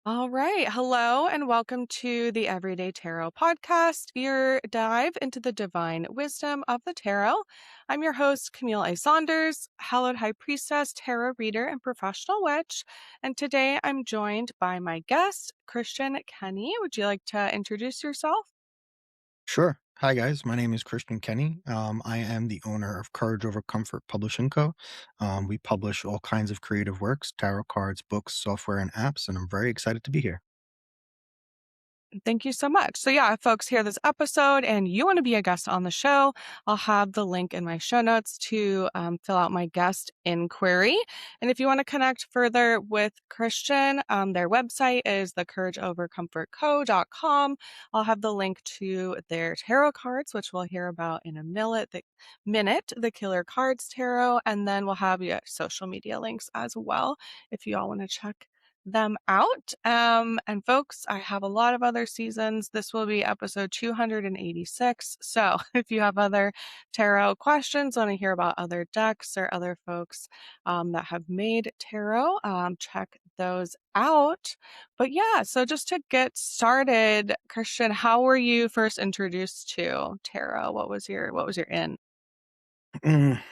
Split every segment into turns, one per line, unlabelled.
All right. Hello and welcome to the Everyday Tarot podcast, your dive into the divine wisdom of the tarot. I'm your host, Camille A. Saunders, hallowed high priestess, tarot reader, and professional witch. And today I'm joined by my guest, Christian Kenny. Would you like to introduce yourself?
Sure. Hi, guys. My name is Christian Kenny. I am the owner of Courage Over Comfort Publishing Co. We publish all kinds of creative works, tarot cards, books, software, and apps, and I'm very excited to be here.
Thank you so much. So, yeah, if folks hear this episode and you want to be a guest on the show, I'll have the link in my show notes to fill out my guest inquiry. And if you want to connect further with Christian, their website is thecourageovercomfortco.com. I'll have the link to their tarot cards, which we'll hear about in a minute, the Killer Kards Tarot. And then we'll have social media links as well if you all want to check them out. And folks, I have a lot of other seasons. This will be episode 286. So if you have other tarot questions, want to hear about other decks or other folks that have made tarot, check those out. But yeah, so just to get started, Christian, how were you first introduced to tarot? What was your in?
Mm,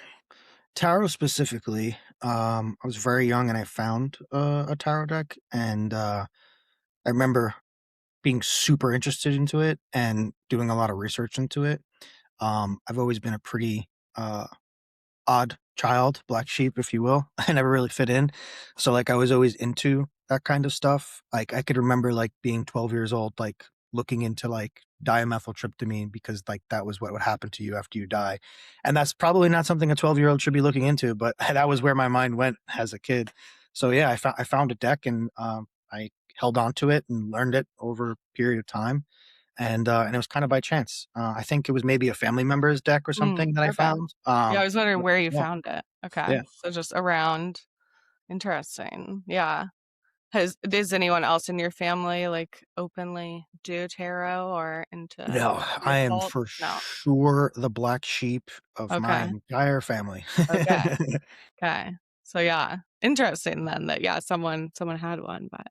Tarot specifically, I was very young and I found a tarot deck, and I remember being super interested into it and doing a lot of research into it. I've always been a pretty uh, odd child, black sheep, if you will. I never really fit in. So like I was always into that kind of stuff. Like I could remember like being 12 years old, like looking into like dimethyltryptamine because like that was what would happen to you after you die. And that's probably not something a 12-year-old should be looking into, but that was where my mind went as a kid. So yeah, I found a deck and I held on to it and learned it over a period of time, and it was kind of by chance. I think it was maybe a family member's deck or something that I
Okay.
found.
Yeah, I was wondering
But
where you
yeah,
found it. Okay.
yeah.
So just around. Interesting. Yeah. Does anyone else in your family like openly do tarot or into
No,
the
I am
occult?
for
No.
sure the black sheep of my
Okay.
entire family.
Okay. Okay. So yeah, interesting then that yeah, someone had one, but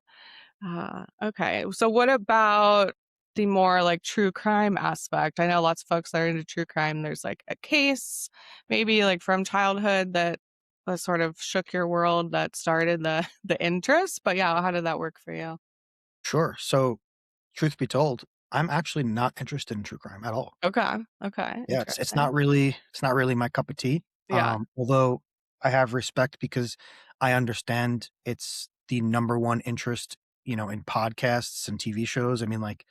okay. So what about the more like true crime aspect? I know lots of folks that are into true crime. There's like a case maybe like from childhood that sort of shook your world that started the interest. But yeah, how did that work for you?
Sure. So, truth be told, I'm actually not interested in true crime at all.
Okay. Okay.
Yeah, it's
Interesting.
not really my cup of tea.
Yeah.
Although I have respect because I understand it's the number one interest, in podcasts and TV shows. I mean, like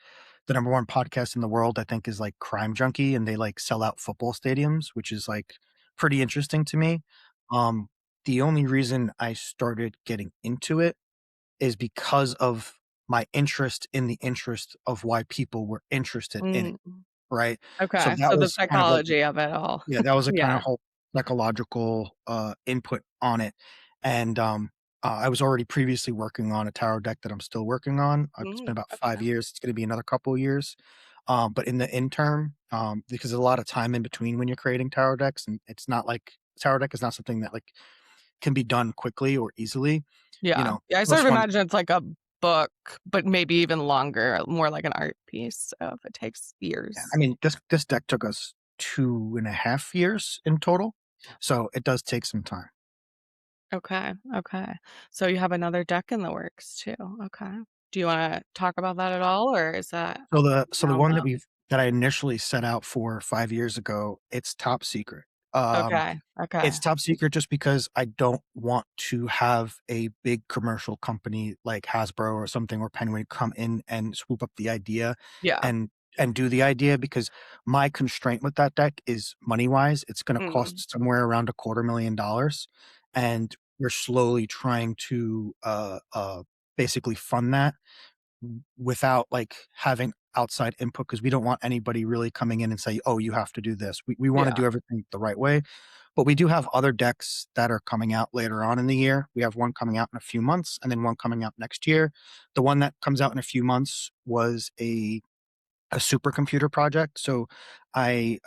the number one podcast in the world, I think, is like Crime Junkie, and they like sell out football stadiums, which is like pretty interesting to me. Um, the only reason I started getting into it is because of my interest in the interest of why people were interested in it,
Mm.
right? So
Okay.
that
So the
was kind of like
psychology of it all.
yeah, that was a kind
Yeah.
of whole psychological, input on it, and, I was already previously working on a tarot deck that I'm still working on. It's been about 5
Okay.
years, it's gonna be another couple of years, but in the interim, because there's a lot of time in between when you're creating tarot decks, and it's not like tarot deck is not something that, like, can be done quickly or easily, you
Yeah.
know,
Yeah, I sort of
most ones.
imagine it's like a book, but maybe even longer, more like an art piece, so if it takes
Yeah, I
years.
mean, this deck took us 2.5 years in total, so it does take some time.
Okay, okay. So you have another deck in the works too, okay. Do you wanna talk about that at all, or is that
So the
now
one that
no?
I initially set out for 5 years ago, it's top secret.
Okay,
It's
okay.
top secret just because I don't want to have a big commercial company like Hasbro or something or Penguin come in and swoop up the idea
Yeah.
and do the idea, because my constraint with that deck is money-wise. It's gonna
Mm,
cost somewhere around $250,000, and we're slowly trying to, basically fund that without like having outside input, because we don't want anybody really coming in and say, "Oh, you have to do this." We want to
yeah.
do everything the right way, but we do have other decks that are coming out later on in the year. We have one coming out in a few months, and then one coming out next year. The one that comes out in a few months was a a supercomputer project. So I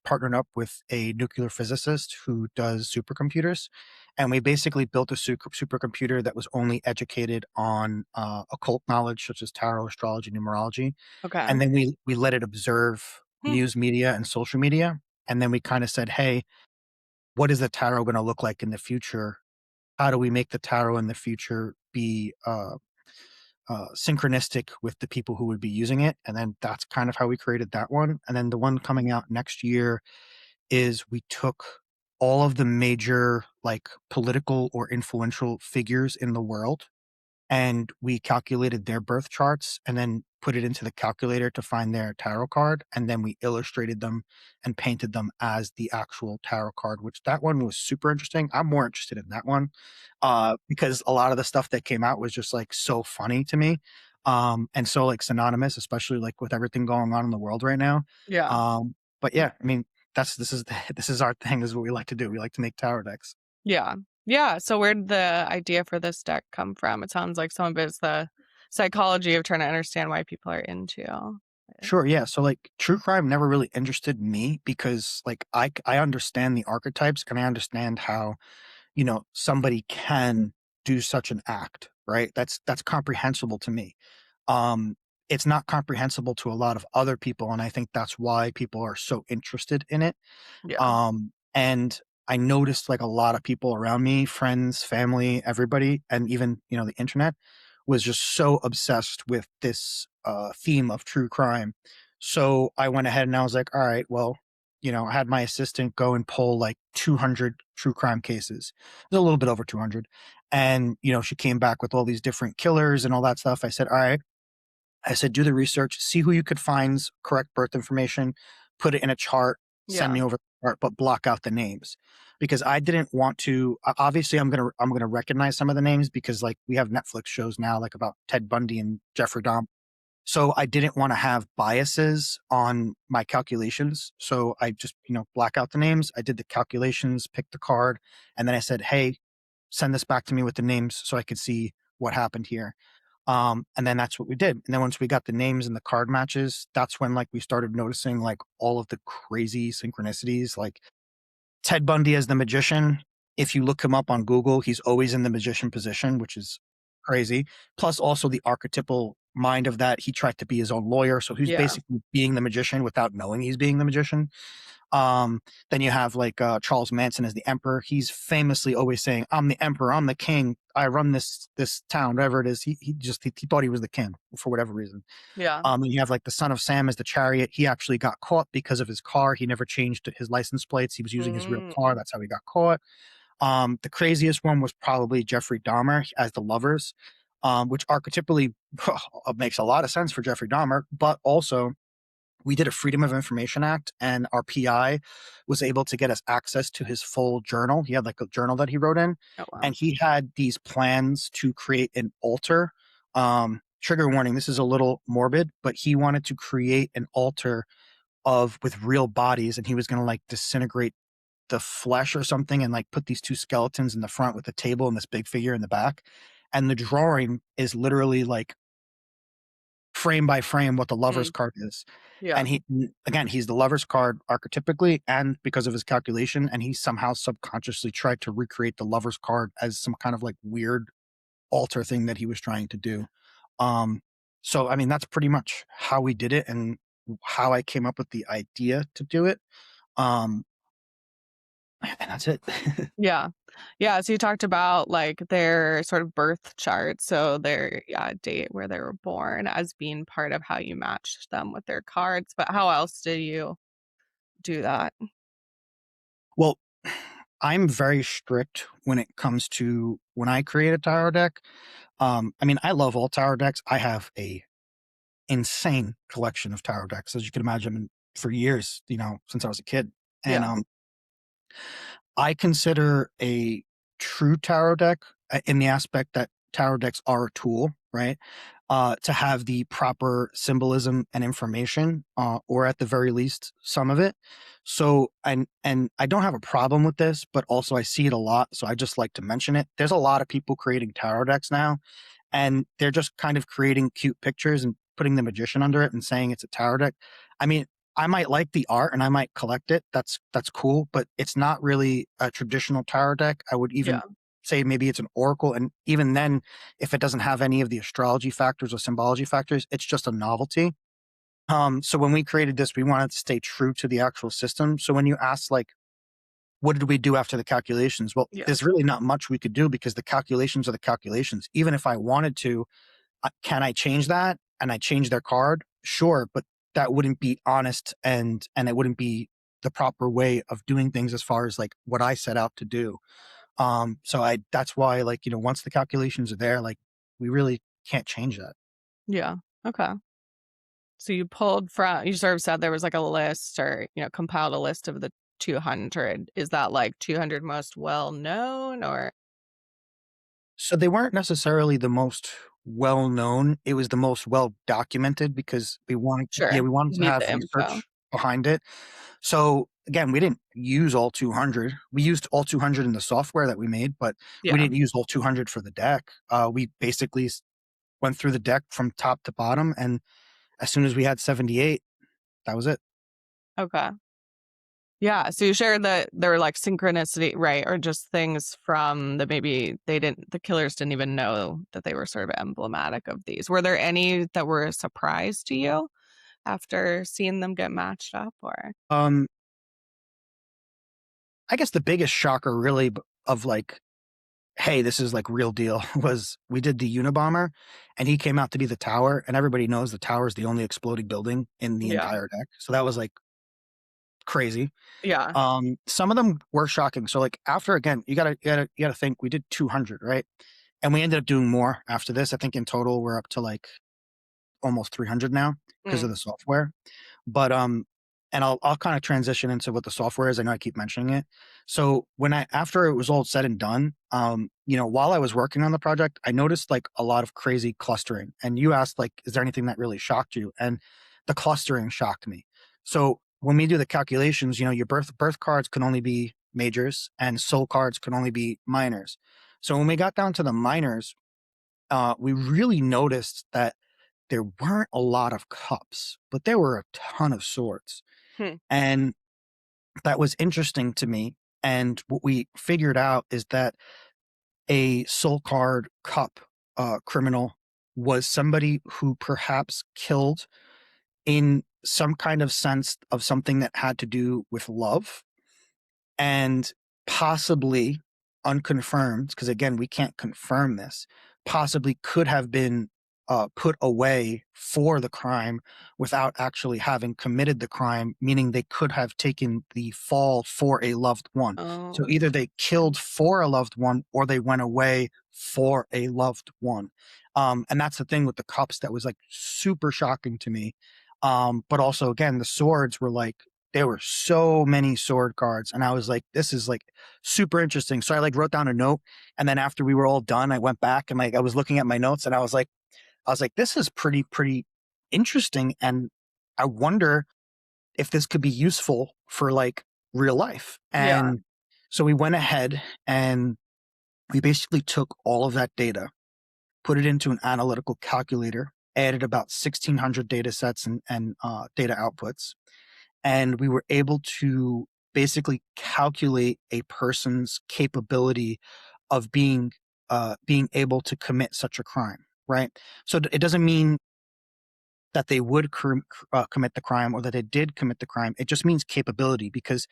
partnered up with a nuclear physicist who does supercomputers, and we basically built a supercomputer that was only educated on occult knowledge such as tarot, astrology, numerology,
Okay.
and then we let it observe
Hmm.
news media and social media, and then we kind of said, hey, what is the tarot going to look like in the future? How do we make the tarot in the future be synchronistic with the people who would be using it? And then that's kind of how we created that one. And then the one coming out next year is we took all of the major like political or influential figures in the world and we calculated their birth charts and then put it into the calculator to find their tarot card, and then we illustrated them and painted them as the actual tarot card, which that one was super interesting. I'm more interested in that one, because a lot of the stuff that came out was just, like, so funny to me, and so, like, synonymous, especially, like, with everything going on in the world right now,
Yeah.
but yeah, I mean, this is this is our thing, this is what we like to do. We like to make tarot decks.
Yeah. Yeah, so where did the idea for this deck come from? It sounds like some of it's the psychology of trying to understand why people are into it.
Sure, yeah, so, like, true crime never really interested me because, like, I understand the archetypes and I understand how, somebody can do such an act, right? That's comprehensible to me. Um, it's not comprehensible to a lot of other people, and I think that's why people are so interested in it.
Yeah.
And I noticed like a lot of people around me, friends, family, everybody, and even, the internet was just so obsessed with this theme of true crime. So I went ahead and I was like, all right, well, I had my assistant go and pull like 200 true crime cases. It was a little bit over 200. And, she came back with all these different killers and all that stuff. I said, all right, I said, do the research, see who you could find's correct birth information, put it in a chart, send
Yeah.
me over the chart, but block out the names because I didn't want to. Obviously, I'm gonna recognize some of the names because like we have Netflix shows now like about Ted Bundy and Jeffrey Dahmer. So I didn't want to have biases on my calculations. So I just black out the names. I did the calculations, picked the card, and then I said, hey, send this back to me with the names so I could see what happened here. And then that's what we did. And then once we got the names and the card matches, that's when like we started noticing like all of the crazy synchronicities. Like Ted Bundy as the magician, if you look him up on Google, he's always in the magician position, which is crazy. Plus also the archetypal mind of that. He tried to be his own lawyer. So he's
Yeah.
basically being the magician without knowing he's being the magician. Then you have like Charles Manson as the emperor. He's famously always saying, "I'm the emperor. I'm the king. I run this town, whatever it is." He thought he was the king for whatever reason.
Yeah.
And you have like the son of Sam as the chariot. He actually got caught because of his car. He never changed his license plates. He was using his real car.
Mm.
That's how he got caught. The craziest one was probably Jeffrey Dahmer as the lovers, which archetypally makes a lot of sense for Jeffrey Dahmer, but also we did a Freedom of Information Act, and our PI was able to get us access to his full journal. He had like a journal that he wrote in,
Oh, wow.
and he had these plans to create an altar. Trigger warning: this is a little morbid, but he wanted to create an altar of with real bodies, and he was going to like disintegrate the flesh or something, and like put these two skeletons in the front with a table and this big figure in the back. And the drawing is literally like frame by frame what the lover's
Mm.
card is.
Yeah.
And again, he's the lover's card archetypically and because of his calculation, and he somehow subconsciously tried to recreate the lover's card as some kind of like weird alter thing that he was trying to do. Um, so I mean, that's pretty much how we did it and how I came up with the idea to do it. Um, and that's it.
Yeah. Yeah, so you talked about, like, their sort of birth chart, so their, yeah, date where they were born as being part of how you matched them with their cards, but how else do you do that?
Well, I'm very strict when it comes to when I create a tarot deck. I mean, I love all tarot decks. I have a insane collection of tarot decks, as you can imagine, for years, since I was a kid. And
Yeah.
I consider a true tarot deck in the aspect that tarot decks are a tool, right? To have the proper symbolism and information, or at the very least, some of it. So, and I don't have a problem with this, but also I see it a lot, so I just like to mention it. There's a lot of people creating tarot decks now, and they're just kind of creating cute pictures and putting the magician under it and saying it's a tarot deck. I mean, I might like the art and I might collect it. That's cool, but it's not really a traditional tarot deck. I would
Yeah.
even say maybe it's an oracle, and even then, if it doesn't have any of the astrology factors or symbology factors, it's just a novelty. So when we created this, we wanted to stay true to the actual system. So when you ask like, what did we do after the calculations? Well,
Yeah.
there's really not much we could do because the calculations are the calculations. Even if I wanted to, can I change that? And I change their card? Sure, but that wouldn't be honest, and it wouldn't be the proper way of doing things as far as like what I set out to do. So I that's why, like, once the calculations are there, like, we really can't change that.
Yeah. Okay. So you sort of said there was like a list or, compiled a list of the 200. Is that like 200 most well known or
So they weren't necessarily the most well known. It was the most well documented because
sure,
we wanted
you
to
need
have
the info.
research behind it. So again, we didn't use all 200. We used all 200 in the software that we made, but we
Yeah.
didn't use all 200 for the deck. We basically went through the deck from top to bottom, and as soon as we had 78, that was it.
Okay. Yeah, so you shared that there were like synchronicity, right? Or just things from that maybe the killers didn't even know that they were sort of emblematic of these. Were there any that were a surprise to you after seeing them get matched up or
Um, I guess the biggest shocker really of like, hey, this is like real deal was we did the Unabomber and he came out to be the tower, and everybody knows the tower is the only exploding building in the
Yeah.
entire deck. So that was like crazy.
Yeah.
Some of them were shocking. So like after again, you gotta think we did 200, right? And we ended up doing more after this. I think in total we're up to like almost 300 now because
Mm,
of the software. But and I'll kind of transition into what the software is. I know I keep mentioning it. So when I after it was all said and done, while I was working on the project, I noticed like a lot of crazy clustering. And you asked like, is there anything that really shocked you? And the clustering shocked me. So when we do the calculations, your birth cards can only be majors and soul cards can only be minors. So when we got down to the minors, we really noticed that there weren't a lot of cups, but there were a ton of swords.
hmm,
And that was interesting to me. And what we figured out is that a soul card cup criminal was somebody who perhaps killed in some kind of sense of something that had to do with love, and possibly unconfirmed, because again, we can't confirm this, possibly could have been put away for the crime without actually having committed the crime, meaning they could have taken the fall for a loved one. So
oh,
either they killed for a loved one or they went away for a loved one. And that's the thing with the cups that was like super shocking to me. But also, again, the swords were like, there were so many sword cards, and I was like, this is like super interesting. So I like wrote down a note, and then after we were all done, I went back and like I was looking at my notes, and I was like, this is pretty interesting, and I wonder if this could be useful for like real life.
yeah,
And so we went ahead and we basically took all of that data, put it into an analytical calculator, added about 1,600 data sets and data outputs, and we were able to basically calculate a person's capability of being able to commit such a crime, right? So it doesn't mean that they would commit the crime or that they did commit the crime. It just means capability, because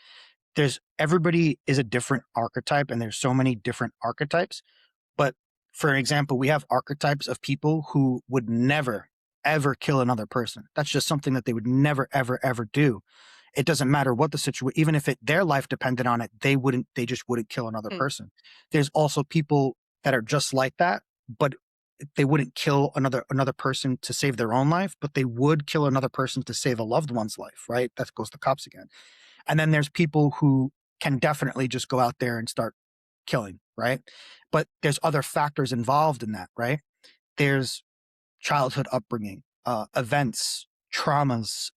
there's everybody is a different archetype, and there's so many different archetypes. But for example, we have archetypes of people who would never ever kill another person. That's just something that they would never ever ever do. It doesn't matter what the situation, even if their life depended on it, they just wouldn't kill another
mm,
person. There's also people that are just like that, but they wouldn't kill another person to save their own life, but they would kill another person to save a loved one's life, right? That goes to cops again. And then there's people who can definitely just go out there and start killing, right? But there's other factors involved in that, right? There's childhood upbringing, events, traumas,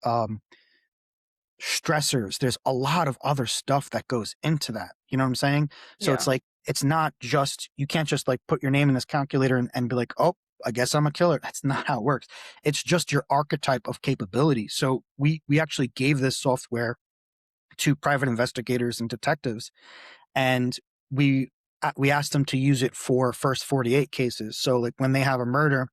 stressors. There's a lot of other stuff that goes into that. You know what I'm saying? So
yeah,
it's like, it's not just, you can't just like put your name in this calculator and be like, oh, I guess I'm a killer. That's not how it works. It's just your archetype of capability. So we actually gave this software to private investigators and detectives, and we we asked them to use it for first 48 cases. So like when they have a murder,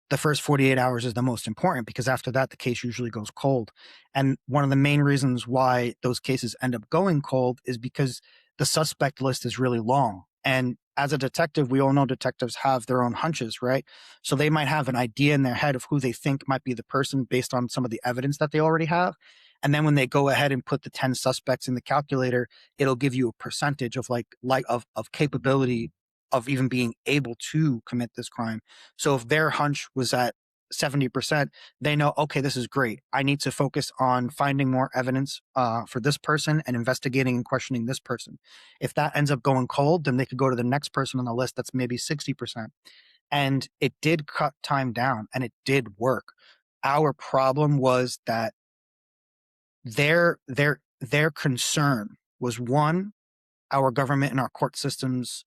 the first 48 hours is the most important because after that, the case usually goes cold. And one of the main reasons why those cases end up going cold is because the suspect list is really long. And as a detective, we all know detectives have their own hunches, right? So they might have an idea in their head of who they think might be the person based on some of the evidence that they already have. And then when they go ahead and put the 10 suspects in the calculator, it'll give you a percentage of of capability of even being able to commit this crime. So if their hunch was at 70%, they know, okay, this is great. I need to focus on finding more evidence for this person and investigating and questioning this person. If that ends up going cold, then they could go to the next person on the list that's maybe 60%. And it did cut time down and it did work. Our problem was that their concern was one, our government and our court systems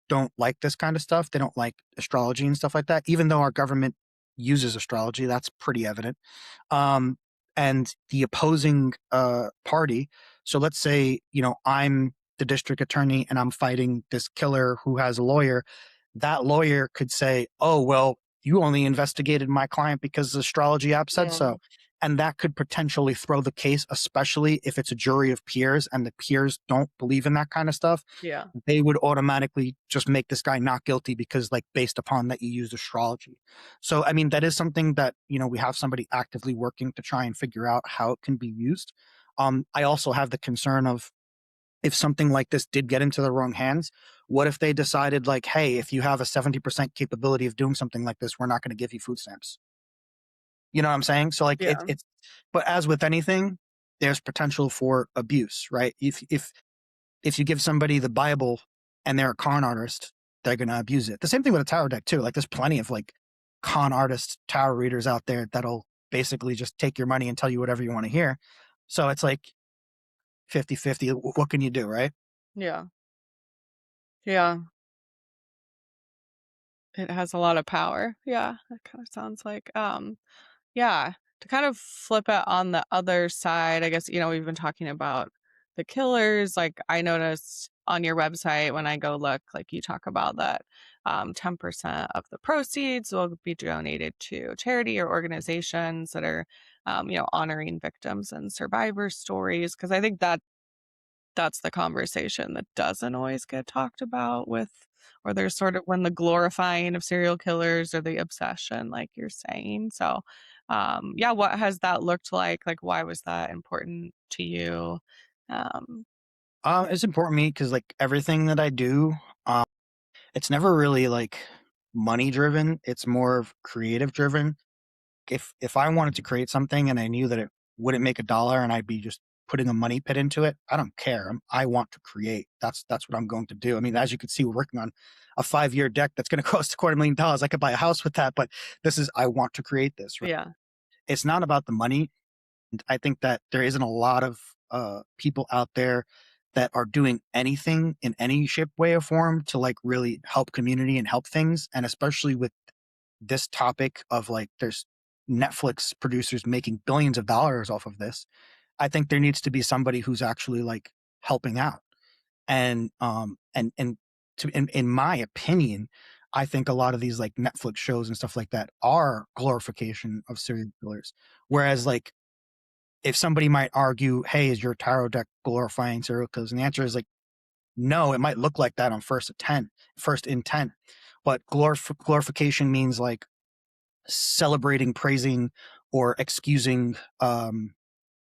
don't like this kind of stuff. They don't like astrology and stuff like that, even though our government uses astrology. That's pretty evident. Um, and the opposing party. So let's say, I'm the district attorney and I'm fighting this killer who has a lawyer. That lawyer could say, oh, well, you only investigated my client because the astrology app said
Yeah.
so. And that could potentially throw the case, especially if it's a jury of peers and the peers don't believe in that kind of stuff.
Yeah.
They would automatically just make this guy not guilty because, like, based upon that you used astrology. So, I mean, that is something that, we have somebody actively working to try and figure out how it can be used. I also have the concern of if something like this did get into the wrong hands, what if they decided, like, hey, if you have a 70% capability of doing something like this, we're not going to give you food stamps. You know what I'm saying? So like
Yeah.
but as with anything, there's potential for abuse, right? If you give somebody the Bible and they're a con artist, they're gonna abuse it. The same thing with a tarot deck too. Like there's plenty of like con artist tarot readers out there that'll basically just take your money and tell you whatever you want to hear. So it's like 50-50. What can you do, right?
Yeah. Yeah. It has a lot of power. Yeah, that kind of sounds like, yeah, to kind of flip it on the other side, I guess, we've been talking about the killers. Like, I noticed on your website when I go look, like, you talk about that 10% of the proceeds will be donated to charity or organizations that are, honoring victims and survivor stories. Because I think that's the conversation that doesn't always get talked about with, or there's sort of when the glorifying of serial killers or the obsession, like you're saying. So, yeah, what has that looked like? Like, why was that important to you? Um,
It's important to me because like everything that I do, um, it's never really like money driven. It's more of creative driven. If I wanted to create something and I knew that it wouldn't make a dollar and I'd be just putting a money pit into it, I don't care. I want to create. That's what I'm going to do. I mean, as you can see, we're working on a 5-year deck that's going to cost $250,000. I could buy a house with that, but this is I want to create this. Right?
yeah,
It's not about the money. And I think that there isn't a lot of people out there that are doing anything in any shape, way, or form to like really help community and help things, and especially with this topic of like there's Netflix producers making billions of dollars off of this. I think there needs to be somebody who's actually like helping out. And in my opinion, I think a lot of these like Netflix shows and stuff like that are glorification of serial killers. Whereas like if somebody might argue, hey, is your tarot deck glorifying serial killers? And the answer is like, no, it might look like that on first intent, but glorification means like celebrating, praising, or excusing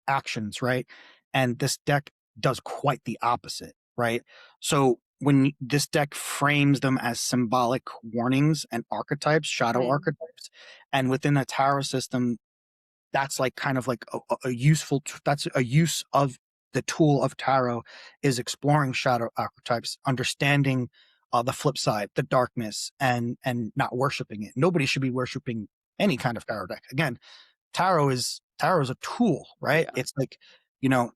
actions, right? And this deck does quite the opposite, right? So when this deck frames them as symbolic warnings and archetypes, shadow
mm,
archetypes, and within a tarot system, that's like kind of like a useful, that's a use of the tool of tarot is exploring shadow archetypes, understanding the flip side, the darkness, and not worshiping it. Nobody should be worshiping any kind of tarot deck. Again, tarot is a tool, right?
yeah,
It's like, you know,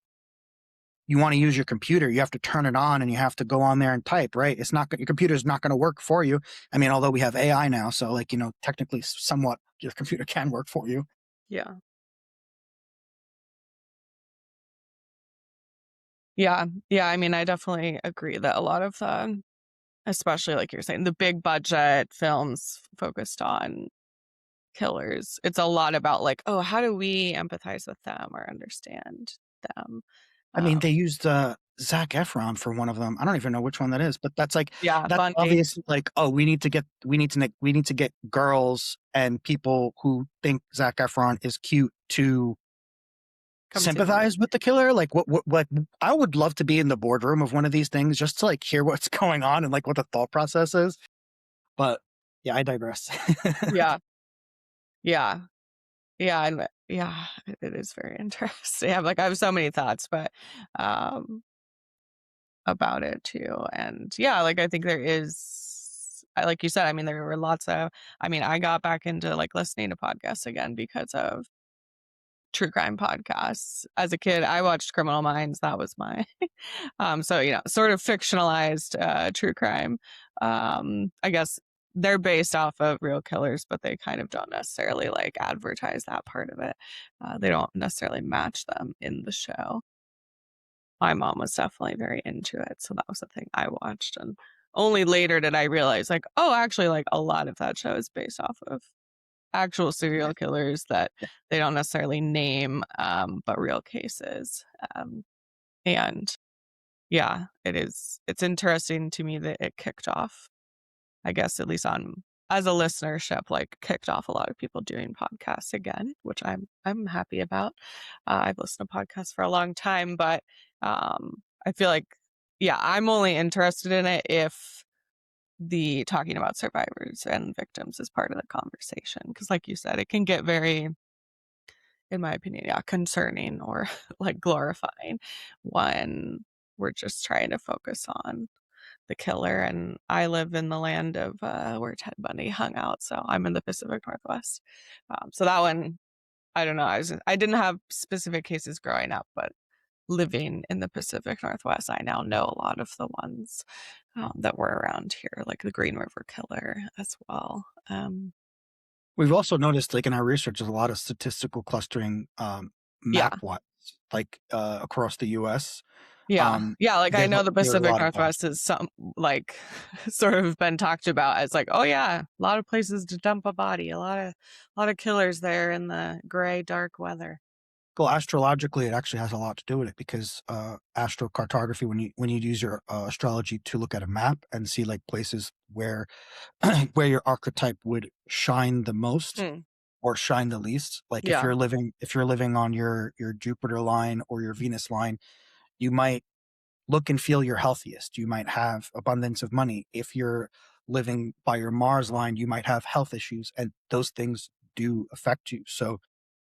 you want to use your computer, you have to turn it on and you have to go on there and type, right? It's not your computer's not going to work for you. I mean, although we have AI now, so like, technically somewhat your computer can work for you.
Yeah. Yeah. Yeah, I mean, I definitely agree that a lot of especially like you're saying, the big budget films focused on killers, it's a lot about like, "Oh, how do we empathize with them or understand them?"
I mean,
Um,
they used Zac Efron for one of them. I don't even know which one that is, but
yeah,
that's
Bundy.
obvious. Like, oh, we need to get girls and people who think Zac Efron is cute to
Come see the
sympathize
movie.
with the killer. Like, what I would love to be in the boardroom of one of these things just to like hear what's going on and like what the thought process is. But yeah, I digress.
Yeah. Yeah. Yeah, and yeah, it is very interesting. Like, I have so many thoughts, but, um, about it too, and yeah, like, I think there is like you said, I mean, there were lots of I mean, I got back into, like, listening to podcasts again because of true crime podcasts. As a kid, I watched Criminal Minds, that was my so, sort of fictionalized, true crime. I guess they're based off of real killers, but they kind of don't necessarily, like, advertise that part of it. They don't necessarily match them in the show. My mom was definitely very into it, so that was the thing I watched, and only later did I realize, like, oh, actually, like, a lot of that show is based off of actual serial killers that they don't necessarily name, but real cases, and yeah, it's interesting to me that it kicked off, I guess, at least on as a listenership, like, kicked off a lot of people doing podcasts again, which I'm happy about. I've listened to podcasts for a long time, but, I feel like yeah, I'm only interested in it if the talking about survivors and victims is part of the conversation. Because, like you said, it can get very, in my opinion, yeah, concerning or, like, glorifying when we're just trying to focus on the killer, and I live in the land of, where Ted Bundy hung out, so I'm in the Pacific Northwest. So that one, I don't know, I didn't have specific cases growing up, but living in the Pacific Northwest, I now know a lot of the ones, that were around here, like the Green River Killer as well.
We've also noticed, like in our research, there's a lot of statistical clustering map
Yeah.
wise, like across the U.S.
Yeah. Yeah, like, I know the
There are a
Pacific
lot of black.
Northwest is some like, sort of been talked about as like, "Oh, yeah, a lot of places to dump a body, a lot of killers there in the gray, dark weather."
Well, astrologically, it actually has a lot to do with it because astrocartography, when you use your astrology to look at a map and see like places where where your archetype would shine the most
Hmm.
or shine the least, like
Yeah.
if you're living on your Jupiter line or your Venus line, you might look and feel your healthiest. You might have abundance of money. If you're living by your Mars line, you might have health issues, and those things do affect you. So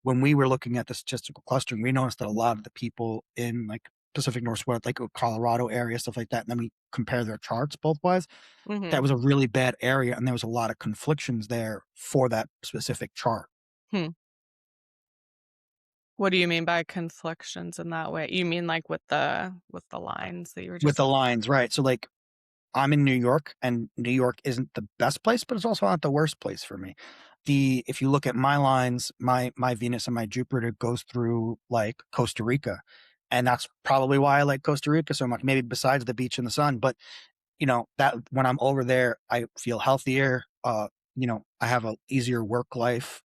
when we were looking at the statistical clustering, we noticed that a lot of the people in like Pacific Northwest, like Colorado area, stuff like that, and then we compare their charts both wise. That
Mhm.
was a really bad area, and there was a lot of conflictions there for that specific chart
Hmm. What do you mean by conflictions in that way? You mean, like, with the lines that you were
with
just
the lines, right? So like I'm in New York, and New York isn't the best place, but it's also not the worst place for me. If you look at my lines, my Venus and my Jupiter goes through like Costa Rica, and that's probably why I like Costa Rica so much. Maybe besides the beach and the sun, but that when I'm over there, I feel healthier. I have a easier work life.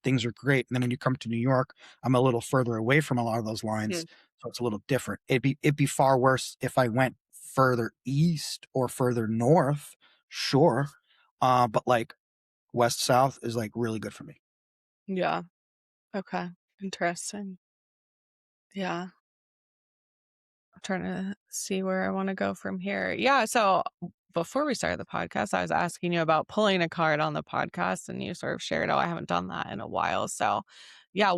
Things are great. And then when you come to New York, I'm a little further away from a lot of those
hmm,
lines, so it's a little different. It'd be far worse if I went further east or further north, sure. But like west south is like really good for me.
yeah, okay, interesting. Yeah, I'm trying to see where I wanna go from here. Yeah, so before we started the podcast, I was asking you about pulling a card on the podcast, and you sort of shared, "Oh, I haven't done that in a while." So, yeah,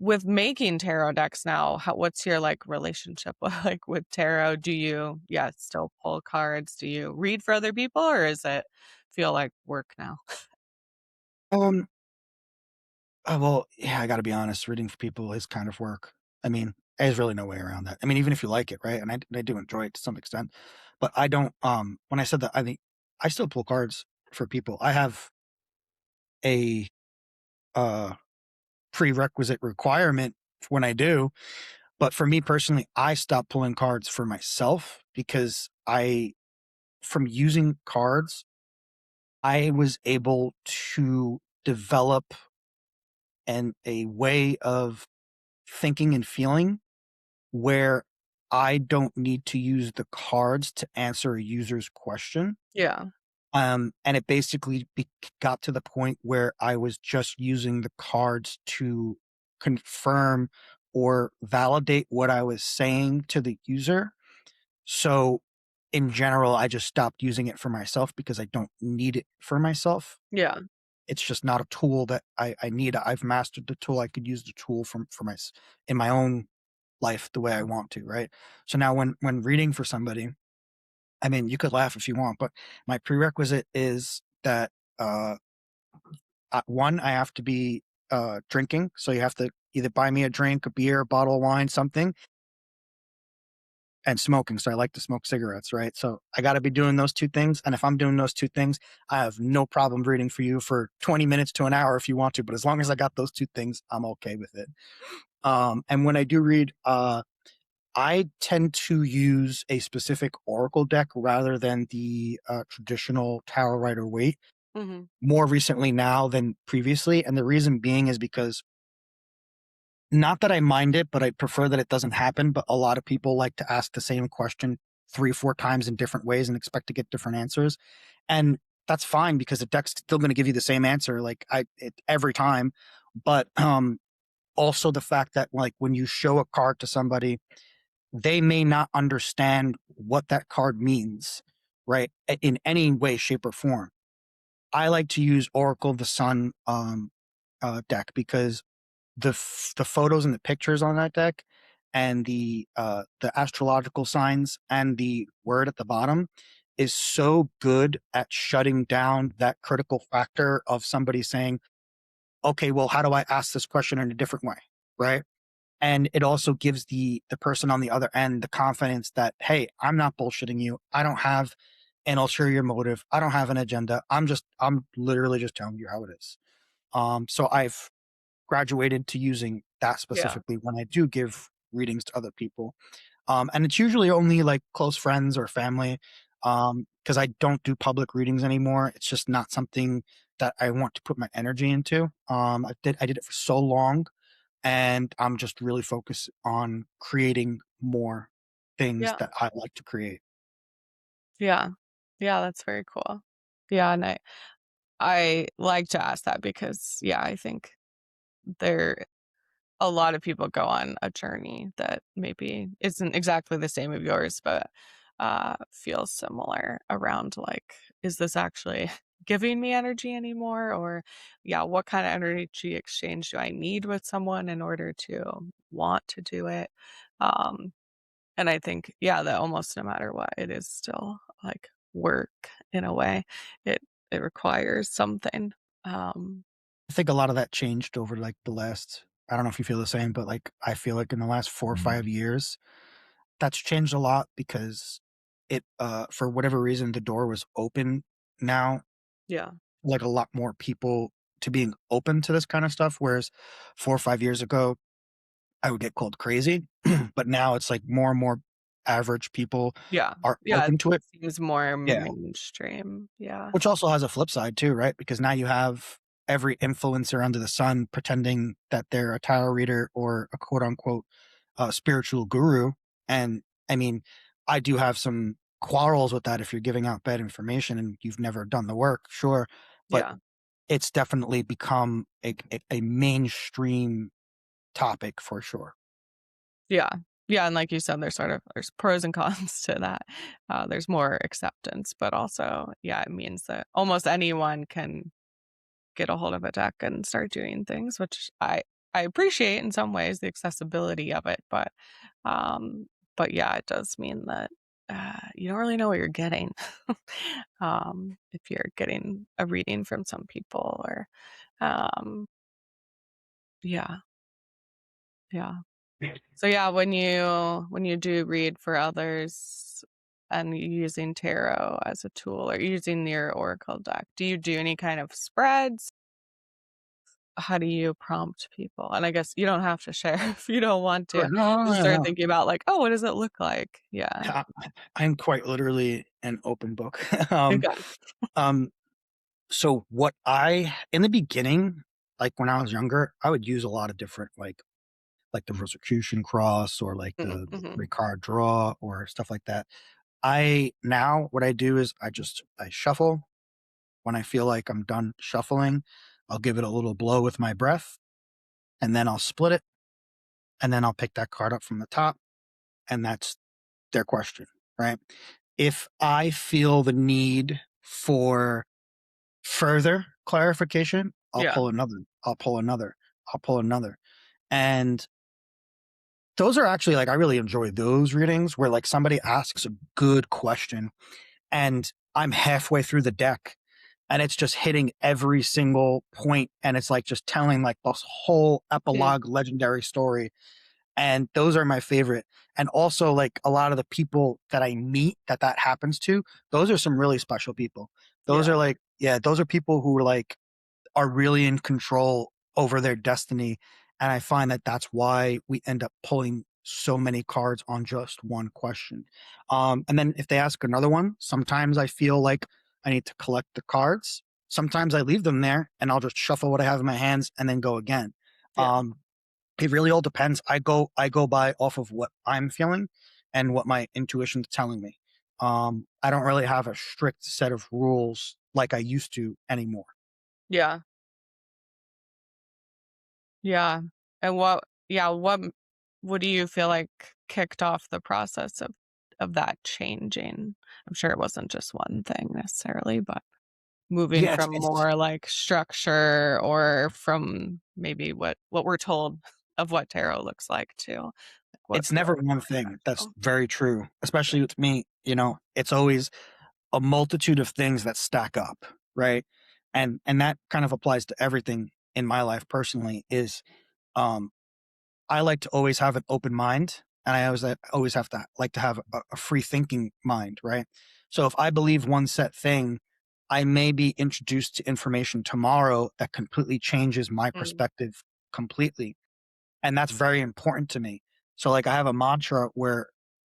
with making tarot decks now, what's your, like, relationship like, with tarot? Do you, yeah, still pull cards? Do you read for other people, or is it feel like work now?
Well, yeah, I got to be honest. Reading for people is kind of work. I mean, There's really no way around that. I mean, even if you like it, right? And I do enjoy it to some extent, but I don't. When I said that, I think I still pull cards for people. I have a uh prerequisite requirement when I do, but for me personally, I stopped pulling cards for myself because from using cards, I was able to develop a way of thinking and feeling where I don't need to use the cards to answer a user's question.
Yeah.
And it basically got to the point where I was just using the cards to confirm or validate what I was saying to the user. So in general, I just stopped using it for myself because I don't need it for myself.
Yeah.
It's just not a tool that I need. I've mastered the tool. I could use the tool in my own life the way I want to, right? So now when reading for somebody, I mean, you could laugh if you want, but my prerequisite is that uh, one, I have to be drinking, so you have to either buy me a drink, a beer, a bottle of wine, something, and smoking. So I like to smoke cigarettes, right? So I got to be doing those two things, and if I'm doing those two things, I have no problem reading for you for 20 minutes to an hour if you want to. But as long as I got those two things, I'm okay with it. And when I do read, I tend to use a specific oracle deck rather than the traditional tarot rider waite
Mhm.
more recently now than previously. And the reason being is because not that I mind it, but I prefer that it doesn't happen. But a lot of people like to ask the same question 3 or 4 times in different ways and expect to get different answers. And that's fine because the deck's still going to give you the same answer every time. But also the fact that like when you show a card to somebody, they may not understand what that card means, right? In any way, shape, or form. I like to use Oracle of the Sun deck because the photos and the pictures on that deck and the astrological signs and the word at the bottom is so good at shutting down that critical factor of somebody saying, okay, well, how do I ask this question in a different way? Right. And it also gives the person on the other end the confidence that, hey, I'm not bullshitting you. I don't have an ulterior motive. I don't have an agenda. I'm literally just telling you how it is. So I've graduated to using that
Yeah.
specifically when I do give readings to other people. And it's usually only like close friends or family. Because I don't do public readings anymore. It's just not something that I want to put my energy into. I did it for so long and I'm just really focused on creating more things
Yeah.
that I like to create.
Yeah. Yeah, that's very cool. Yeah, and I like to ask that because, yeah, I think there a lot of people go on a journey that maybe isn't exactly the same of yours, but, feels similar around, like, is this actually giving me energy anymore? Or, yeah, what kinda energy exchange do I need with someone in order to want to do it? Um, and I think, yeah, that almost no matter what, it is still, like, work in a way. It it requires something. Um,
I think a lot of that changed over like the last, I don't know if you feel the same, but like I feel like in the last 4 or 5 years, that's changed a lot because for whatever reason, the door was open now,
yeah,
like a lot more people to being open to this kind of stuff. Whereas 4 or 5 years ago, I would get called crazy, but now it's like more and more average people
yeah,
are
yeah, it
open to it.
seems more
Yeah.
mainstream, yeah,
Which also has a flip side too, right? Because now you have every influencer under the sun pretending that they're a tarot reader or a quote unquote spiritual guru. And I mean, I do have some quarrels with that if you're giving out bad information and you've never done the work, sure. But
yeah,
it's definitely become a mainstream topic for sure.
yeah, yeah, and like you said, there's pros and cons to that. There's more acceptance, but also, yeah, it means that almost anyone can get a hold of a deck and start doing things, which I appreciate in some ways the accessibility of it, um, but yeah, it does mean that you don't really know what you're getting if you're getting a reading from some people or um, yeah, yeah, So yeah, when you do read for others and you're using tarot as a tool or using your oracle deck, do you do any kind of spreads? How do you prompt people? And I guess you don't have to share if you don't want
Sure.
to.
No, no,
Just
no,
started
no.
thinking about like, oh, what does it look like? Yeah.
I'm quite literally an open book.
Okay.
Um, so what I in the beginning, like when I was younger, I would use a lot of different like the Rosicrucian cross or like the
Mhm.
3 card draw or stuff like that. I now what I do is I shuffle. When I feel like I'm done shuffling, I'll give it a little blow with my breath, and then I'll split it, and then I'll pick that card up from the top, and that's their question, right? If I feel the need for further clarification, I'll
Yeah.
pull another, I'll pull another, I'll pull another. And those are actually like I really enjoy those readings where like somebody asks a good question and I'm halfway through the deck and it's just hitting every single point and it's like just telling like this whole
Mm.
epilogue legendary story, and those are my favorite. And also like a lot of the people that I meet that happens to, those are some really special people. Those
Yeah.
are like, yeah, those are people who are really in control over their destiny. And I find that that's why we end up pulling so many cards on just one question. And then if they ask another one, sometimes I feel like I need to collect the cards. Sometimes I leave them there and I'll just shuffle what I have in my hands and then go again.
Yeah.
Um, it really all depends. I go by off of what I'm feeling and what my intuition's telling me. I don't really have a strict set of rules like I used to anymore.
Yeah. Yeah. And what do you feel like kicked off the process of that changing? I'm sure it wasn't just one thing necessarily, but moving
Yeah,
from
it's
more like structure or from maybe what we're told of what tarot looks like to like what
it's never
feels
one
more
thing. That's
natural.
very true, especially with me. It's always a multitude of things that stack up, right? And that kind of applies to everything in my life personally. Is um, I like to always have an open mind, and I always have to like to have a free thinking mind, right? So if I believe one set thing, I may be introduced to information tomorrow that completely changes my
Mm,
perspective completely, and that's very important to me. So like I have a mantra where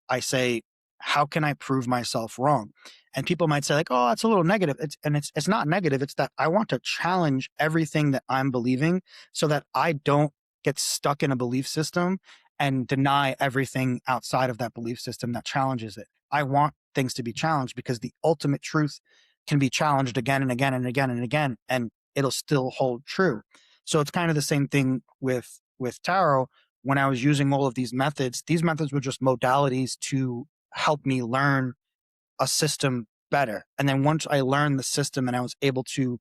I say, how can I prove myself wrong? And people might say like, oh, that's a little negative. It's not negative. It's that I want to challenge everything that I'm believing so that I don't get stuck in a belief system and deny everything outside of that belief system that challenges it. I want things to be challenged because the ultimate truth can be challenged again and again and again and again, and it'll still hold true. So it's kind of the same thing with tarot. When I was using all of these methods were just modalities to help me learn a system better. And then once I learned the system and I was able to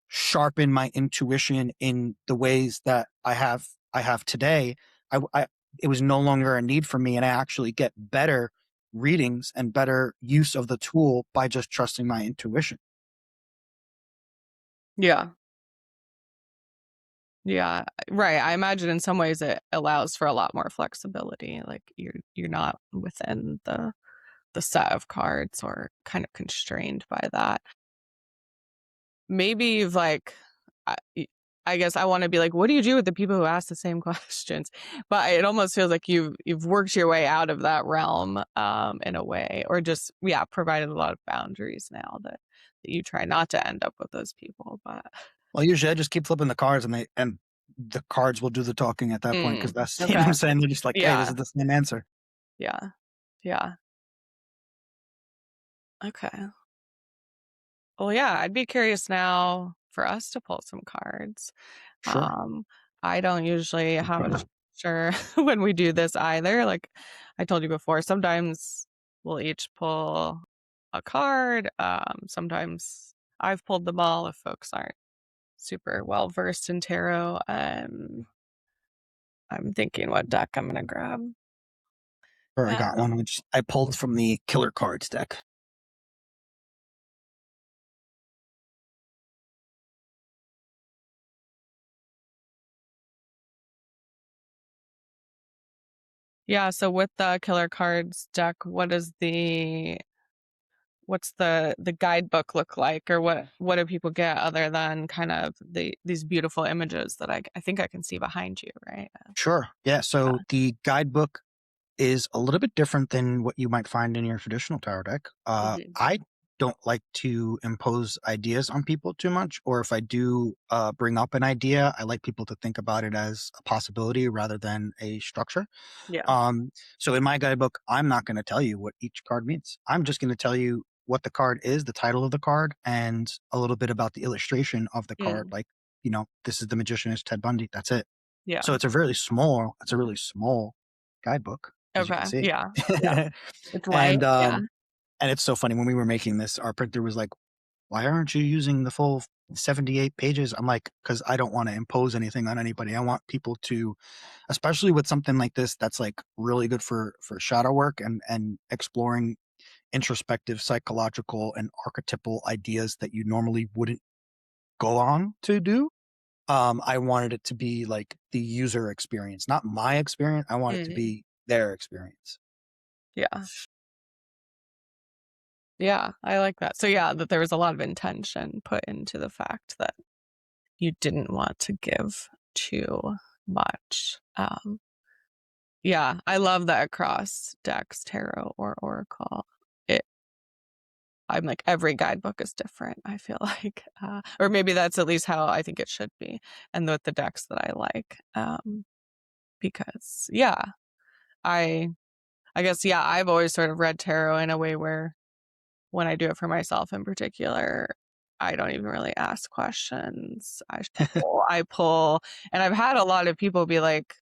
sharpen my intuition in the ways that I have today, I it was no longer a need for me, and I actually get better readings and better use of the tool by just trusting my intuition.
yeah. Yeah, right. I imagine in some ways it allows for a lot more flexibility. Like you're not within the set of cards or kind of constrained by that. Maybe you've like I y I guess I wanna be like, what do you do with the people who ask the same questions? But it almost feels like you've worked your way out of that realm, in a way, or just, yeah, provided a lot of boundaries now that you try not to end up with those people, but
Well, usually I just keep flipping the cards and the cards will do the talking at that point because
mm,
that's you know what I'm
okay.
saying? They're just like, hey, this
Yeah,
is the same answer.
yeah, yeah. Okay. Well, yeah, I'd be curious now for us to pull some cards.
Sure.
Um, I don't usually have a structure when we do this either. Like I told you before, sometimes we'll each pull a card. Sometimes I've pulled them all if folks aren't super well versed in tarot. I'm thinking what deck I'm gonna grab.
Or I
Uh,
got one which I pulled from the Killer Cards deck.
Yeah, so with the Killer Kards deck, what's the guidebook look like, or what do people get other than kind of these beautiful images that I think I can see behind you, right?
Sure. Yeah.
Yeah.
So the guidebook is a little bit different than what you might find in your traditional tarot deck.
Mhm.
I don't like to impose ideas on people too much, or if I do bring up an idea, I like people to think about it as a possibility rather than a structure.
Yeah.
Um, so in my guidebook, I'm not going to tell you what each card means. I'm just going to tell you what the card is, the title of the card, and a little bit about the illustration of the card.
Mm.
Like, this is the magician is Ted Bundy. That's it.
Yeah.
So it's a really small guidebook, as you can
Okay.
see.
Yeah. Yeah. It's light.
and
Yeah.
and it's so funny when we were making this, our printer was like, "Why aren't you using the full 78 pages?" I'm like, "Because I don't want to impose anything on anybody. I want people to, especially with something like this that's like really good for shadow work and exploring introspective, psychological, and archetypal ideas that you normally wouldn't go on to do. I wanted it to be like the user experience, not my experience. I want it to
Mm.
be their experience.
Yeah. Yeah, I like that. So yeah, that there was a lot of intention put into the fact that you didn't want to give too much. Yeah, I love that across decks, tarot or oracle. It I'm like every guidebook is different, I feel like. Or maybe that's at least how I think it should be. And with the decks that I like. Because yeah, I I guess yeah, I've always sort of read tarot in a way where when I do it for myself in particular, I don't even really ask questions. I pull, and I've had a lot of people be like,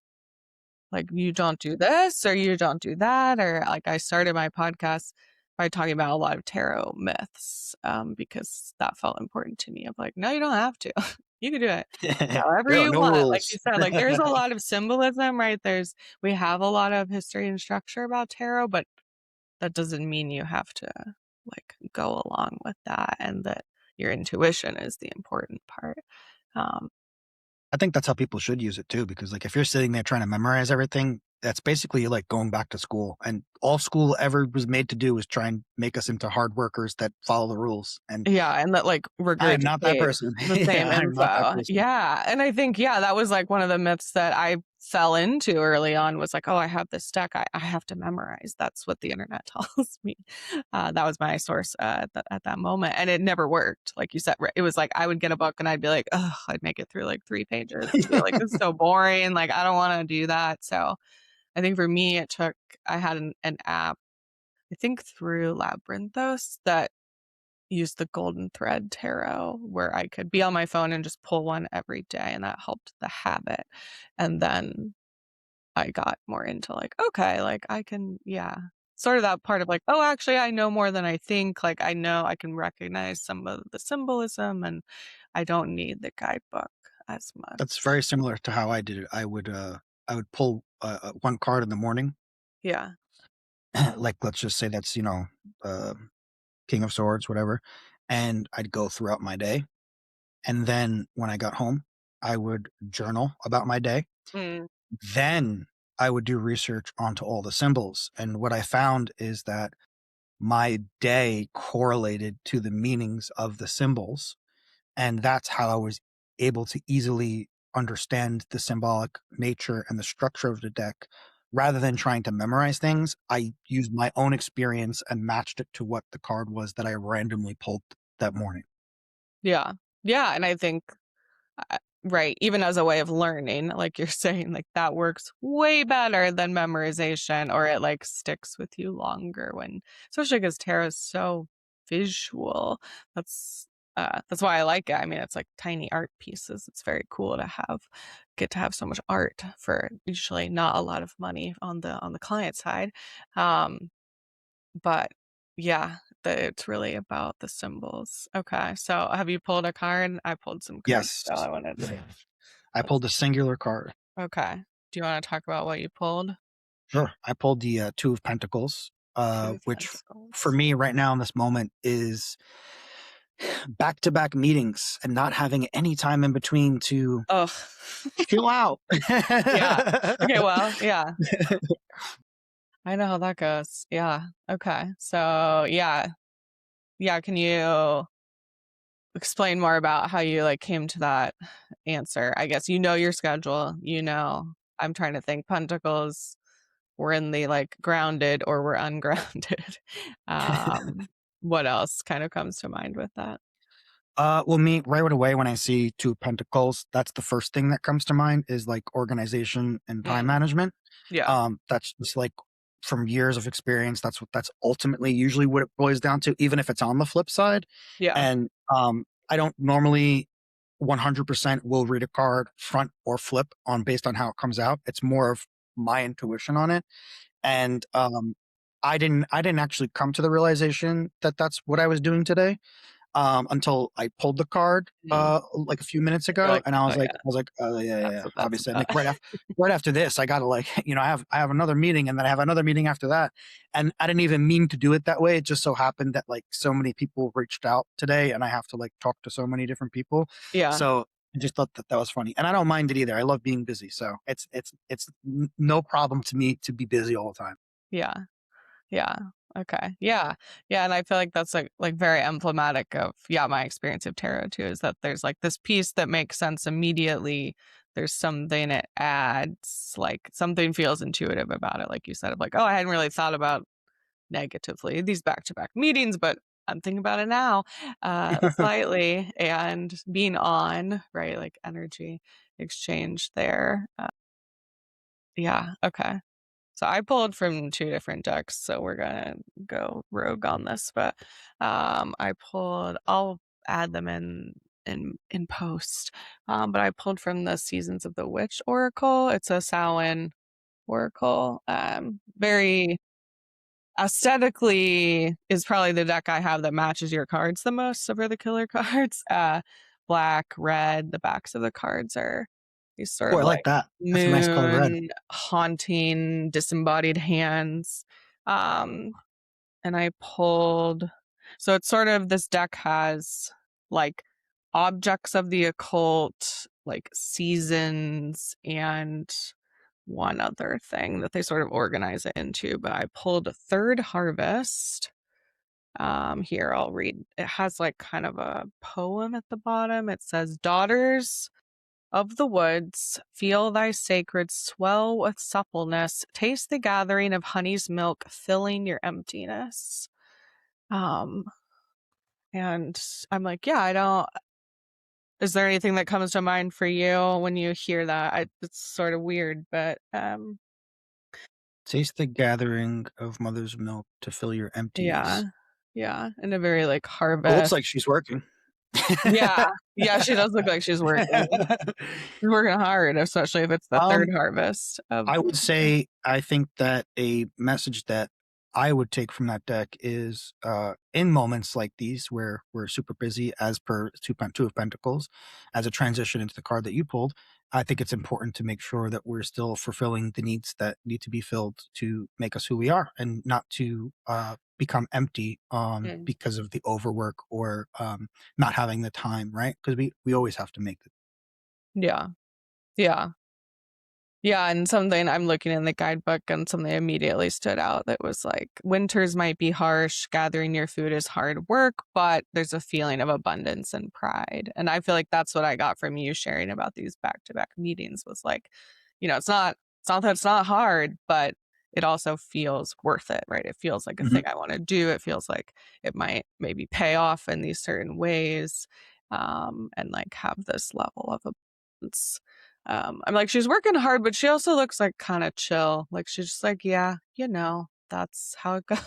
"You don't do this or you don't do that," or like I started my podcast by talking about a lot of tarot myths, because that felt important to me of like, "No, you don't have to. You can do it however
There are
you
no
want." Like you
rules.
said, like there's a lot of symbolism, right? We have a lot of history and structure about tarot, but that doesn't mean you have to like go along with that, and that your intuition is the important part. Um,
I think that's how people should use it too, because like if you're sitting there trying to memorize everything, that's basically like going back to school. And all school ever was made to do is try and make us into hard workers that follow the rules. And
yeah, and that like
I am not that
regurgitate
person.
the same
Yeah, I'm not that
info.
person.
Yeah, and I think yeah, that was like one of the myths that I fell into early on was like, oh, I have this deck, I have to memorize. That's what the internet tells me. That was my source at that moment, and it never worked. Like you said, right? It was like I would get a book and I'd be like, oh, I'd make it through like 3 pages and be like, this is so boring. Like I don't want to do that. So I think for me, I had an app, I think through Labyrinthos, that used the golden thread tarot where I could be on my phone and just pull one every day, and that helped the habit. And then I got more into like, okay, like I can, yeah, sort of that part of like, oh, actually, I know more than I think. Like I know I can recognize some of the symbolism, and I don't need the guidebook as much.
That's very similar to how I did it. I would pull one card in the morning,
Yeah.
like let's just say that's uh, King of Swords, whatever, and I'd go throughout my day. And then when I got home, I would journal about my day.
Mm,
Then I would do research onto all the symbols. And what I found is that my day correlated to the meanings of the symbols. And that's how I was able to easily understand the symbolic nature and the structure of the deck. Rather than trying to memorize things, I used my own experience and matched it to what the card was that I randomly pulled that morning.
yeah. Yeah. And I think right, even as a way of learning, like you're saying, like that works way better than memorization, or it like sticks with you longer when, especially because tarot is so visual. That's that's why I like it. I mean, it's like tiny art pieces. It's very cool to get to have so much art for usually not a lot of money on the client side. Um, but yeah, it's really about the symbols. Okay, so have you pulled a card? I pulled some cards, so
Yes.
I wanted to.
I
Let's
pulled a singular card.
okay. Do you wanna talk about what you pulled?
Sure. I pulled the Two of Pentacles,
2 of
which for
Pentacles.
me right now in this moment is back-to-back meetings and not having any time in between to
Oh,
chill out.
yeah. Okay, well, yeah. I know how that goes. Yeah. Okay. So, yeah. Yeah, can you explain more about how you, like, came to that answer? I guess you know your schedule, I'm trying to think pentacles, we're in the, like, grounded or we're ungrounded. Um, what else kind of comes to mind with that?
Well, me right away when I see two pentacles, that's the first thing that comes to mind is like organization and time
Mm,
management.
yeah.
That's just like from years of experience. That's ultimately usually what it boils down to, even if it's on the flip side.
Yeah.
And I don't normally 100% will read a card front or flip on based on how it comes out. It's more of my intuition on it. And I didn't actually come to the realization that that's what I was doing today until I pulled the card,
Mm.
like a few minutes
You're
ago,
like,
and I
"Oh,
was like,
yeah,
"Oh yeah, yeah,
that's
yeah."
what that's
Obviously, I'm
about."
like right after this, I gotta like, I have another meeting, and then I have another meeting after that, and I didn't even mean to do it that way. It just so happened that like so many people reached out today, and I have to like talk to so many different people.
Yeah.
So I just thought that that was funny, and I don't mind it either. I love being busy, so it's no problem to me to be busy all the time.
Yeah. Yeah. Okay. Yeah. Yeah, and I feel like that's, like, very emblematic of, yeah, my experience of tarot too, is that there's, like, this piece that makes sense immediately. There's something it adds, like, something feels intuitive about it, like you said, of like, "Oh, I hadn't really thought about negatively these back-to-back meetings, but I'm thinking about it now, slightly," and being on, right, like, energy exchange there. Yeah, okay. So I pulled from 2 different decks, so we're gonna go rogue on this, but, I'll add them in post, but I pulled from the Seasons of the Witch Oracle. It's a Samhain oracle, very aesthetically is probably the deck I have that matches your cards the most over the killer cards. Black, red, the backs of the cards are these sort
Oh,
of
I like
like
that. That's a nice color red.
moon haunting disembodied hands. Um, and I pulled so it's sort of this deck has like objects of the occult, like seasons and one other thing that they sort of organize it into, but I pulled a third harvest. Here I'll read. It has like kind of a poem at the bottom. It says, "Daughters of the woods, feel thy sacred swell with suppleness. Taste the gathering of honey's milk, filling your emptiness." Um, and I'm like, yeah, I don't. Is there anything that comes to mind for you when you hear that? It's sort of weird, but
Taste the gathering of mother's milk to fill your
yeah.
emptiness.
Yeah, and a very, like,
It looks
harvest.
like she's working.
Yeah. Yeah, she does look like she's working. She's working hard, especially if it's the 3rd
Um,
harvest of
I
the
would
year.
say I think that a message that I would take from that deck is in moments like these where we're super busy, as per two of Pentacles, as a transition into the card that you pulled. I think it's important to make sure that we're still fulfilling the needs that need to be filled to make us who we are, and not to become empty
Mm.
because of the overwork or not having the time, right? Because we always have to make it.
Yeah. Yeah. Yeah, and something I'm looking in the guidebook and something immediately stood out that was like, "Winters might be harsh, gathering your food is hard work, but there's a feeling of abundance and pride." And I feel like that's what I got from you sharing about these back-to-back meetings was like, it's not that it's not hard, but it also feels worth it, right? It feels like a
Mhm.
thing I wanna do. It feels like it might maybe pay off in these certain ways, and, like, have this level of abundance. I'm like, she's working hard, but she also looks like kind of chill. Like she's just like, yeah, that's how it goes.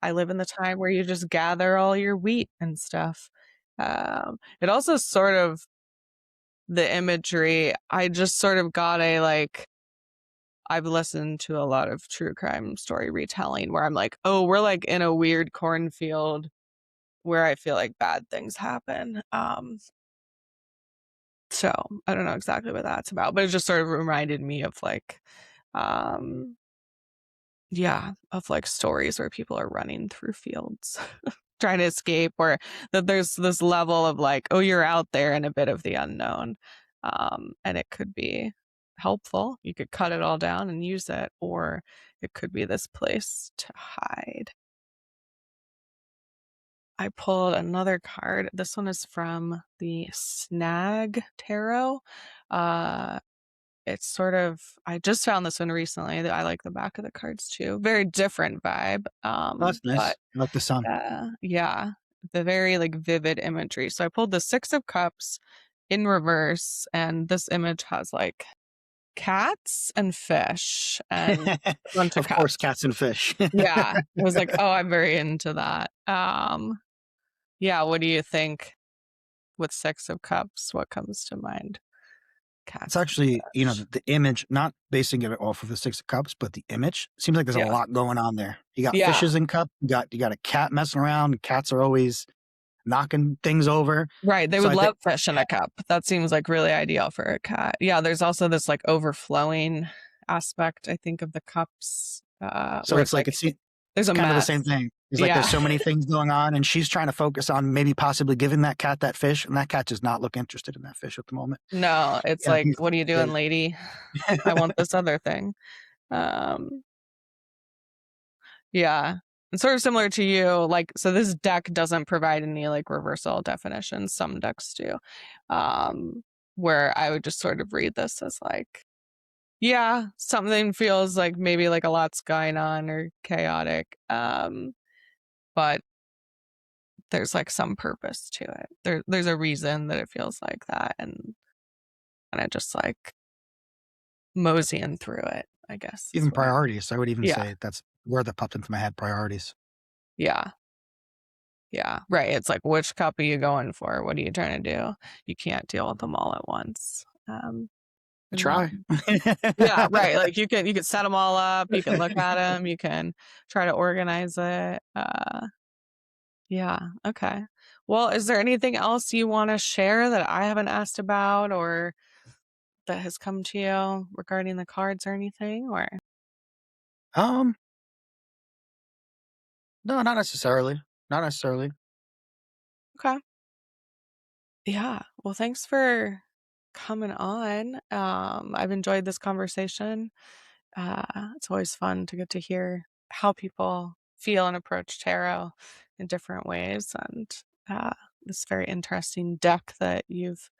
I live in the time where you just gather all your wheat and stuff. It also sort of the imagery. I just sort of got a like. I've listened to a lot of true crime story retelling where I'm like, oh, we're like in a weird cornfield where I feel like bad things happen. So I don't know exactly what that's about, but it just sort of reminded me of like, um, yeah, of like stories where people are running through fields. trying to escape, or that there's this level of like, oh, you're out there and a bit of the unknown. And it could be helpful. You could cut it all down and use it, or it could be this place to hide. I pulled another card. This one is from the Snag Tarot. Uh, it's sort of, I just found this one recently. I like the back of the cards too. Very different vibe.
Oh, that's
But
nice. I like the sun.
yeah, the very like vivid imagery. So I pulled the Six of Cups in reverse, and this image has like cats and fish and a bunch of
Of course,
cups.
cats and fish.
Yeah, I was like, oh, I'm very into that. Yeah, what do you think with Six of Cups? What comes to mind?
It's
Cats and
actually,
fish.
the image, not basing it off of the Six of Cups, but the image seems like there's a
Yeah.
lot going on there. You got
Yeah.
fishes in cup, you got a cat messing around. Cats are always knocking things over.
Right, they
So
would
I think
love fish in a cup. That seems like really ideal for a cat. Yeah, there's also this like overflowing aspect, I think, of the cups,
so
where
it's
it's
like
like
it's
there's a
kind of the
mess.
same thing. It's like there's
Yeah.
so many things going on, and she's trying to focus on maybe possibly giving that cat that fish, and that cat does not look interested in that fish at the moment.
No, it's
Yeah,
like,
he's
"What are you doing, lady? I want this other thing." Um, yeah. And sort of similar to you, like, so this deck doesn't provide any like reversal definitions. Some decks do. Um, where I would just sort of read this as like, yeah, something feels like maybe like a lot's going on or chaotic. But there's like some purpose to it. There's a reason that it feels like that, and I just like moseying through it, I guess is
even
what I
priorities. I would even
yeah,
say that's where that popped into my head. Priorities.
yeah, yeah. Right. It's like, which cup are you going for? What are you trying to do? You can't deal with them all at once. And
Try.
then yeah, right. Like you can set them all up, you can look at them, you can try to organize it. Yeah, okay. Well, is there anything else you wanna share that I haven't asked about, or that has come to you regarding the cards or anything, or
um, no, not necessarily. Not necessarily.
okay. Yeah. Well, thanks for coming on. I've enjoyed this conversation. It's always fun to get to hear how people feel and approach tarot in different ways, and uh, this very interesting deck that you've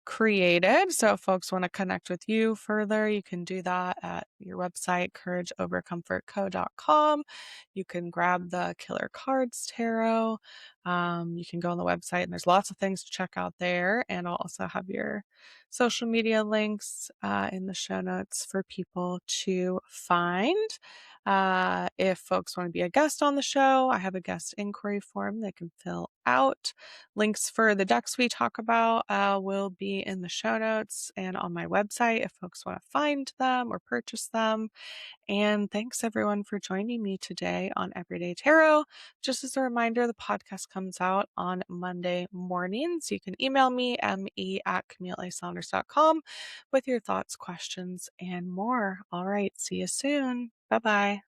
created. So if folks want to connect with you further, you can do that at your website, courageovercomfortco.com. You can grab the Killer Kards Tarot. You can go on the website, and there's lots of things to check out there. And I'll also have your social media links in the show notes for people to find. If folks want to be a guest on the show, I have a guest inquiry form they can fill out. Links for the decks we talk about will be in the show notes and on my website if folks want to find them or purchase them. And thanks everyone for joining me today on Everyday Tarot. Just as a reminder, the podcast comes out on Monday mornings. You can email me, me@CamilleASaunders.com, with your thoughts, questions, and more. All right, see you soon. Bye bye.